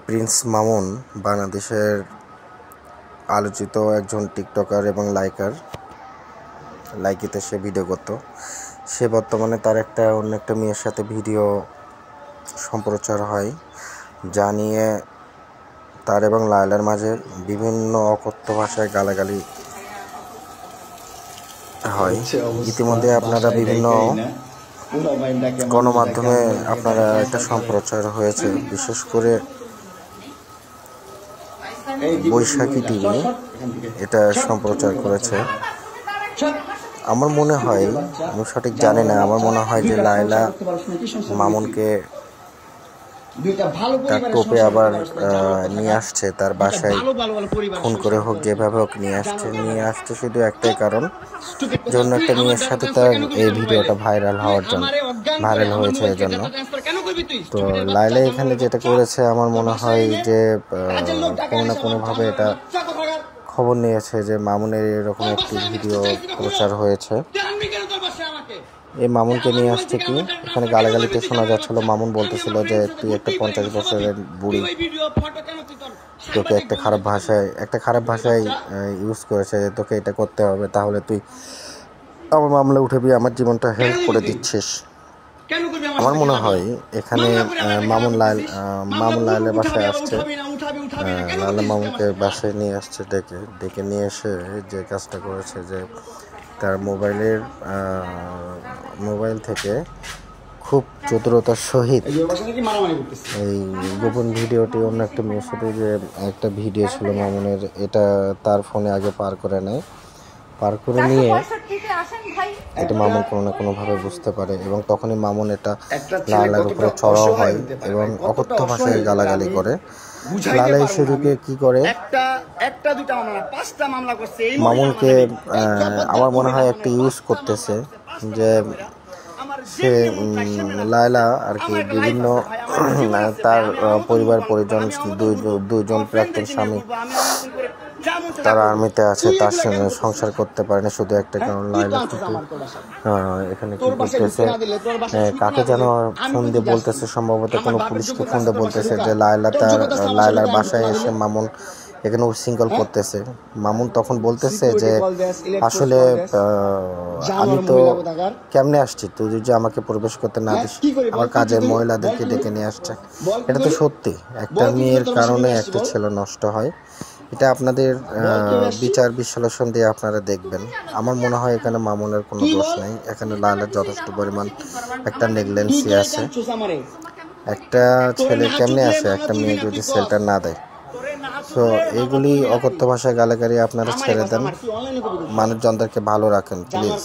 Prince Mamun বাংলাদেশের আলোচিত একজন টিকটকার এবং লাইকিতে সে ভিডিও করত। সে বর্তমানে তার অন্য একটা মেয়ের সাথে ভিডিও সম্প্রচার হয়, যা নিয়ে তার এবং লায়লার মাঝে বিভিন্ন অকথ্য ভাষায় গালাগালি হয়। ইতিমধ্যে আপনারা বিভিন্ন গণমাধ্যমে আপনারা এটা সম্প্রচার হয়েছে, বিশেষ করে বৈশাখী টিভি এটা সম্প্রচার করেছে। আমার মনে হয়, আমি সঠিক জানি না, আমার মনে হয় যে লায়লা মামুনকে তার টোপে আবার নিয়ে আসছে, তার বাসায় ফোন করে হোক, যেভাবে হোক নিয়ে আসছে শুধু একটাই কারণ, যে অন্য একটা মেয়ের সাথে তার এই ভিডিওটা ভাইরাল হয়েছে এই জন্য। তো লায়লা এখানে যেটা করেছে, আমার মনে হয় যে কোনো না কোনোভাবে এটা খবর নিয়েছে যে মামুনের এরকম একটি ভিডিও প্রচার হয়েছে। এই মামুনকে নিয়ে আসছে কি, এখানে গালাগালিতে শোনা যাচ্ছিল। মামুন বলতেছিল যে তুই একটা 50 বছরের বুড়ি, তোকে একটা খারাপ ভাষায় ইউজ করেছে, যে তোকে এটা করতে হবে, তাহলে তুই আমার মামলা উঠেবি, আমার জীবনটা হেল্প করে দিচ্ছিস। আমার মনে হয় এখানে মামুন লায়লার বাসায় আসছে, লায়লা মামুনকে বাসায় নিয়ে আসছে, ডেকে নিয়ে এসে যে কাজটা করেছে, যে তার মোবাইল থেকে খুব চতুরতার সহিত এই গোপন ভিডিওটি অন্য একটা মেয়ের সাথে, যে একটা ভিডিও ছিল মামুনের, এটা তার ফোনে আগে পার করে নিয়ে এটা মামুন কোনো না কোনোভাবে বুঝতে পারে, এবং তখনই মামুন এটা লায়লার উপরে চড়াও হয় এবং অকথ্য ভাষায় গালাগালি করে। লায়লা এসে ঢুকে কি করে, মামুনকে আমার মনে হয় একটা ইউজ করতেছে, যে সে লায়লা আর কি বিভিন্ন তার পরিবার পরিজন, দুইজন প্রাক্তন স্বামী, তারা আর্মিতে আছে, তার সঙ্গে সংসার করতে পারে না, শুধু একটা কারণ লায়লা কিন্তু এখানে কি করতেছে, কাকে যেন ফোন দিয়ে বলতেছে, সম্ভবত কোনো পুলিশকে ফোন দিয়ে বলতেছে যে লায়লার বাসায় এসে মামুন এখানে উশৃঙ্খল করতেছে। মামুন তখন বলতেছে যে আসলে আমি তো কেমনে আসছি, তুই যদি আমাকে প্রবেশ করতে না দিস, আমার কাজের মহিলাদেরকে ডেকে নিয়ে আসছে। এটা তো সত্যি, একটা মেয়ের কারণে একটা ছেলে নষ্ট হয়। এটা আপনাদের বিচার বিশ্লেষণ দিয়ে আপনারা দেখবেন। আমার মনে হয় এখানে মামুনের কোনো দোষ নেই, এখানে লায়লার যথেষ্ট পরিমাণ একটা নেগলেন্সি আছে। একটা ছেলে কেমনে আসে একটা মেয়ে যদি শেল্টার না দেয়? তো এইগুলি অকথ্য ভাষায় গালাগালি আপনারা ছেড়ে দেন, মানুষজনদেরকে ভালো রাখেন প্লিজ।